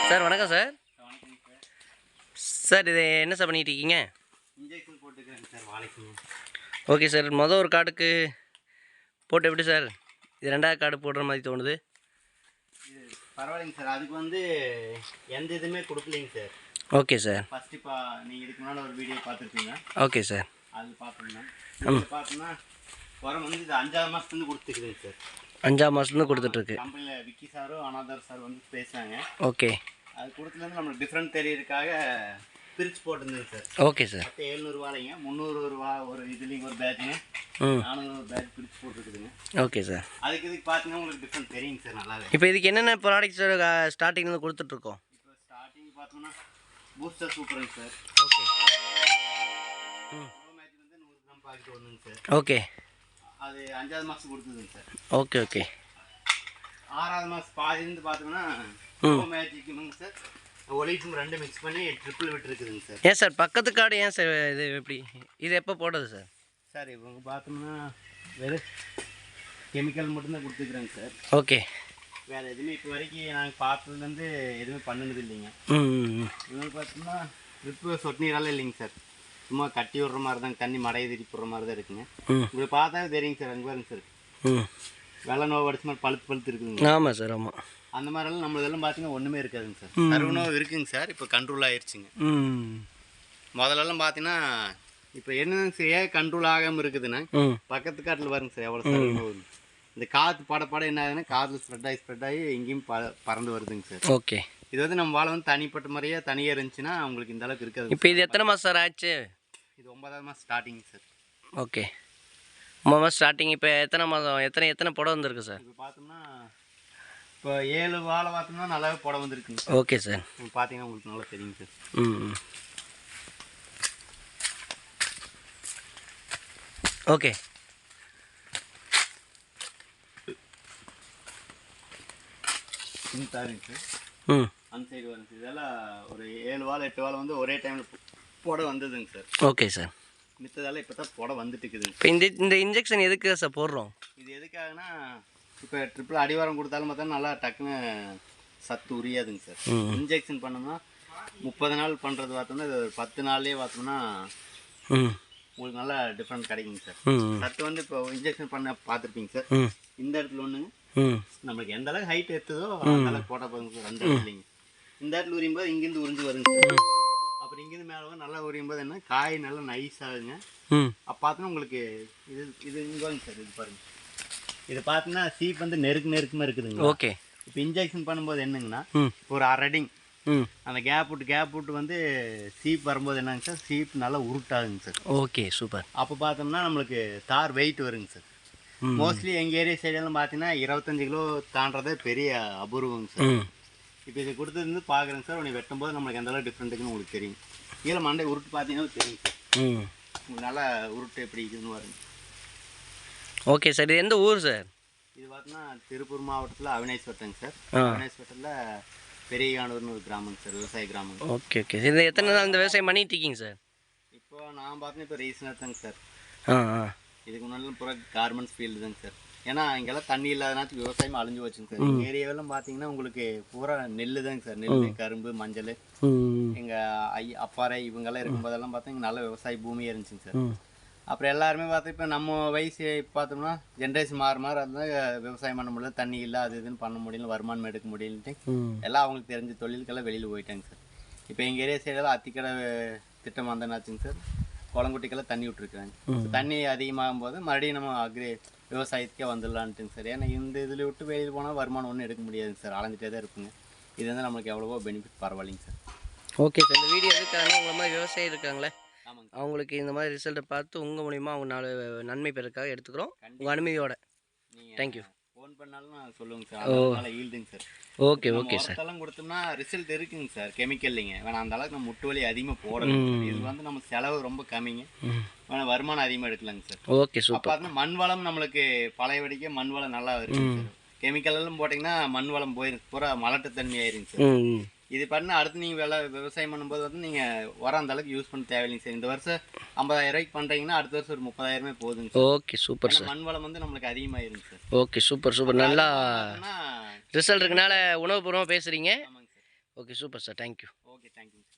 Sir வணக்கம் sir. Sir இது என்ன சார் பண்ணிட்டு இருக்கீங்க? இன்ஜெக்ஷன் போட்டுக்கிறேன் சார் வாழைக்கு. Okay sir. மொதல் ஒரு கார்டுக்கு போட்டு எப்படி சார் இது ரெண்டாவது கார்டு போடுற மாதிரி தோணுது? இது பரவாயில்லைங்க சார். அதுக்கு எந்த இதுவுமே கொடுக்கலைங்க சார். Okay sir. ஃபஸ்ட்டு நீங்கள் இதுக்கு முன்னால் ஒரு வீடியோ பார்த்துருப்பீங்க. Okay sir. அது பார்த்தோம்னா பார்த்தோம்னா உரம் இது 5ஆவது மாதத்துலேருந்து கொடுத்துருக்குதுங்க சார். 5ஆம் மாதத்துலேருந்து கொடுத்துட்ருக்கு. கம்பெனியில் விக்கி சாரும் அனாதர் சார் பேசுகிறாங்க. ஓகே. அது கொடுத்துலேருந்து நம்மளுக்கு டிஃப்ரெண்ட் தெரியறதுக்காக பிரித்து போட்டுருந்தது சார். Okay sir. 700 வாழைங்க, 300 ரூபா ஒரு இதுலேயும் ஒரு பேட்சுங்க, 400 ஒரு பேட்ச் பிரித்து போட்டுருக்குதுங்க. Okay sir. இதுக்கு பார்த்தீங்கன்னா உங்களுக்கு டிஃப்ரெண்ட் தெரியுங்க சார் நல்லாவே. இப்போ இதுக்கு என்னென்ன ப்ராடக்ட் சார் ஸ்டார்டிங்லேருந்து கொடுத்துட்ருக்கோம்? இப்போ ஸ்டார்டிங் பார்த்தோம்னா பூஸ்டர் சூப்பருங்க sir. Okay. Match 100 gram packet ஒன்றுங்க சார். ஓகே. அது 5ஆவது மாதம் கொடுத்துதுங்க சார். Okay okay. 6ஆவது மாதம் பாதிலேருந்து பார்த்தோம்னா மேஜிக்குங்க சார், ஒலிக்கும் 2 மிக்ஸ் பண்ணி ட்ரிப்பிள் விட்டுருக்குதுங்க சார். ஏன் சார் பக்கத்து கார்டு ஏன் சார் இது எப்படி இது எப்போ போடுறது சார்? சார் இவங்க பார்த்தோம்னா வெறும் கெமிக்கல் மட்டும்தான் கொடுத்துக்குறேங்க சார். ஓகே. வேறு எதுவுமே இப்போ வரைக்கும் நாங்கள் பார்த்ததுலேருந்து எதுவுமே பண்ணினது இல்லைங்க. இவங்க பார்த்தோம்னா ட்ரிப்பு சொட்டு நீரால இல்லைங்க சார், சும்மா கட்டி விடுற மாதிரி தாங்க, தண்ணி மடையை திருப்பி விடுற மாதிரி தான் இருக்குங்க. உங்களுக்கு பார்த்தாவே தெரியுங்க சார். அங்கே பாருங்க சார், வெள்ளை நோவு அடிச்ச மாதிரி பழுத்து இருக்குதுங்க. ஆமாம் சார். ஆமாம். அந்த மாதிரிலாம் நம்மளதெல்லாம் பார்த்தீங்கன்னா ஒன்றுமே இருக்காதுங்க சார். கருவு நோவு இருக்குங்க சார், இப்போ கண்ட்ரோல் ஆயிடுச்சுங்க. முதல்லலாம் பார்த்தீங்கன்னா இப்போ என்னங்க சார் ஏன் கண்ட்ரோல் ஆகாமல் இருக்குதுன்னா, பக்கத்து காட்டில் பாருங்க சார் எவ்வளோ கருவு நோவு. இந்த காற்று பட என்ன ஆகுதுன்னா காற்றுல ஸ்ப்ரெட் ஆகி எங்கேயும் பறந்து வருதுங்க சார். ஓகே. இது நம்ம வாழை தனிப்பட்ட முறையாக தனியாக இருந்துச்சுன்னா உங்களுக்கு இந்த அளவுக்கு இருக்காது. இப்போ இது எத்தனை மாதம் சார் ஆச்சு? இது 9ஆவது மாதம் ஸ்டார்டிங் சார். ஓகே. 9 மாதம் ஸ்டார்டிங். இப்போ எத்தனை மாதம் எத்தனை புடவை வந்திருக்கு சார்? இப்போ பார்த்தோம்னா இப்போ 7 வாழை பார்த்தோம்னா நல்லாவே புடவை வந்துருக்குங்க. Okay sir. பார்த்தீங்கன்னா உங்களுக்கு நல்லா தெரியுங்க சார். ஓகே. தாருங்க சார். அந்த சைடு வருங்க சார். இதெல்லாம் ஒரு 7 வாழை 8 வாழை ஒரே டைமில் புடவை வந்ததுங்க சார். Okay sir. மித்ததால இப்போ தான் புடவை வந்துட்டு இருக்குதுங்க. இப்போ இந்த இன்ஜெக்ஷன் எதுக்கு சார் போடுறோம்? இது எதுக்காகனா இப்போ ட்ரிப்பிள் அடிவாரம் கொடுத்தாலும் பார்த்தா நல்லா டக்குன்னு சத்து உரியாதுங்க சார். இன்ஜெக்ஷன் பண்ணோம்னா 30 நாள் பண்ணுறது பார்த்தோம்னா இது 10 நாள்லேயே பார்த்தோம்னா உங்களுக்கு நல்லா டிஃப்ரெண்ட் கிடைக்குங்க சார். சத்து இப்போ இன்ஜெக்ஷன் பண்ண பார்த்துருப்பீங்க சார். இந்த இடத்துல ஒன்றுங்க, நம்மளுக்கு எந்த அளவுக்கு ஹைட் எடுத்ததோ அந்த அளவுக்கு போட்டால் போதுங்க சார். அந்த இடத்துலைங்க இந்த இடத்துல உரியும் போது இங்கேருந்து உறிஞ்சு வருங்க சார். அப்புறம் இங்கேருந்து மேலே நல்லா உரியும் போது என்ன காய் நல்லா நைஸ் ஆகுங்க. அப்போ பார்த்தோன்னா உங்களுக்கு இது இங்கே சார். இது பாருங்க, இது பார்த்தீங்கன்னா சீப் நெருக்கமாக இருக்குதுங்க. ஓகே. இப்போ இன்ஜெக்ஷன் பண்ணும்போது என்னங்கன்னா ஒரு 1/2 அடிங் அந்த கேப் விட்டு சீப் வரும்போது என்னங்க சார், சீப் நல்லா உருட்டாகுங்க சார். Okay super. அப்போ பார்த்தோம்னா நம்மளுக்கு தார் வெயிட் வருங்க சார். மோஸ்ட்லி எங்கள் ஏரியா சைடெல்லாம் பார்த்தீங்கன்னா 25 கிலோ தாண்டதே பெரிய அபூர்வங்க சார். இப்போ இது கொடுத்தது பார்க்குறேங்க சார். உனக்கு வெட்டும்போது நம்மளுக்கு எந்த அளவுக்கு டிஃப்ரெண்ட்டுக்குன்னு உங்களுக்கு தெரியும். கீழே மண்டை உருட்டு பார்த்தீங்கன்னா தெரியும் சார். உங்களுக்கு நல்லா உருட்டு எப்படி இருக்குதுன்னு வருங்க. Okay sir. இது எந்த ஊர் சார்? இது பார்த்தீங்கன்னா திருப்பூர் மாவட்டத்தில் அவினாஷ்வட்டங்க சார். அவினாஷ்வட்டத்தில் பெரியகானூர்னு ஒரு கிராமங்க சார், விவசாய கிராமம். Okay okay. இது எத்தனை நாள் இந்த விவசாயம் பண்ணிட்டு இருக்கீங்க சார்? இப்போ நான் பார்த்தீங்கன்னா இப்போ ரீசனாக தாங்க சார். இதுக்கு முன்னாடி பூரா கார்மெண்ட்ஸ் ஃபீல்டு தாங்க சார். ஏன்னா இங்கெல்லாம் தண்ணி இல்லாதனாச்சும் விவசாயம் அழிஞ்சு வச்சுங்க சார். எங்கள் ஏரியாவெல்லாம் பார்த்தீங்கன்னா உங்களுக்கு பூரா நெல் தாங்க சார். நெல், கரும்பு, மஞ்சள். எங்கள் அப்பாறை இவங்கெல்லாம் இருக்கும்போதெல்லாம் பார்த்தீங்கன்னா நல்ல விவசாய பூமியாக இருந்துச்சுங்க சார். அப்புறம் எல்லாருமே பார்த்தா இப்போ நம்ம வயசு பார்த்தோம்னா ஜென்ரேஷன் மாற அதுதான் விவசாயம் பண்ண முடியல, தண்ணி இல்லை, அது இதுன்னு பண்ண முடியல, வருமானம் எடுக்க முடியலன்ட்டு எல்லாம் அவங்களுக்கு தெரிஞ்ச தொழிலுக்கெல்லாம் வெளியில் போயிட்டாங்க சார். இப்போ எங்கள் ஏரியா சைடெல்லாம் அத்திக்கடை திட்டம் வந்தனாச்சுங்க சார். குளங்குட்டிக்கெல்லாம் தண்ணி விட்டுருக்குறாங்க. தண்ணி அதிகமாகும் போது மறுபடியும் நம்ம விவசாயத்துக்கே வந்துடலான்ட்டுங்க சார். ஏன்னா இந்த இதில் விட்டு வெளியில் போனால் வருமானம் ஒன்றும் எடுக்க முடியாதுங்க சார், அலைஞ்சிட்டே தான் இருப்புங்க. இது நம்மளுக்கு எவ்வளவோ பெனிஃபிட் பரவாயில்லைங்க சார். Okay sir. இந்த வீடியோ எதுக்காக உங்களை மாதிரி விவசாயம் இருக்காங்களே அவங்களுக்கு இந்த மாதிரி ரிசல்ட்டை பார்த்து உங்கள் மூலிமா அவங்க 4 நன்மை பெறதுக்காக எடுத்துக்கிறோம் உங்கள் அனுமதியோட. தேங்க்யூ. ஃபோன் பண்ணாலும் சொல்லுங்க சார். நல்லா ஈல்டுங்க சார். Okay okay sir. அதெல்லாம் கொடுத்தோம்னா ரிசல்ட் இருக்குங்க சார். கெமிக்கல் இல்லைங்க. வேணா அந்த அளவுக்கு நம்ம முட்டு வலி அதிகமாக போடணும். இது நம்ம செலவு ரொம்ப கம்மிங்க. வேணா வருமானம் அதிகமாக எடுக்கலாங்க சார். Okay super. பார்த்தா மண் வளம் நம்மளுக்கு பழைய வடிக்க மண் வளம் நல்லா இருக்குங்க சார். கெமிக்கல் எல்லாம் போட்டிங்கன்னா மண் வளம் போயிருக்கு, பூரா மலட்டு தன்மை ஆயிருங்க சார். இது பண்ண அடுத்து நீங்கள் விவசாயம் பண்ணும்போது நீங்கள் அந்த அளவுக்கு யூஸ் பண்ண தேவையில்லைங்க சார். இந்த வருஷம் 50,000 ரூபாய்க்கு பண்ணுறீங்கன்னா அடுத்த வருஷம் ஒரு 30,000 போதுங்க சார். Okay super sir. மண் வளம் நம்மளுக்கு அதிகமாயிருங்க சார். Okay super super. நல்லா ரிசல்ட் இருக்கனால உணவுபூர்வமாக பேசுகிறீங்க. ஆமாங்க sir. Okay super sir, thank you. Okay, தேங்க்யூங்க சார்.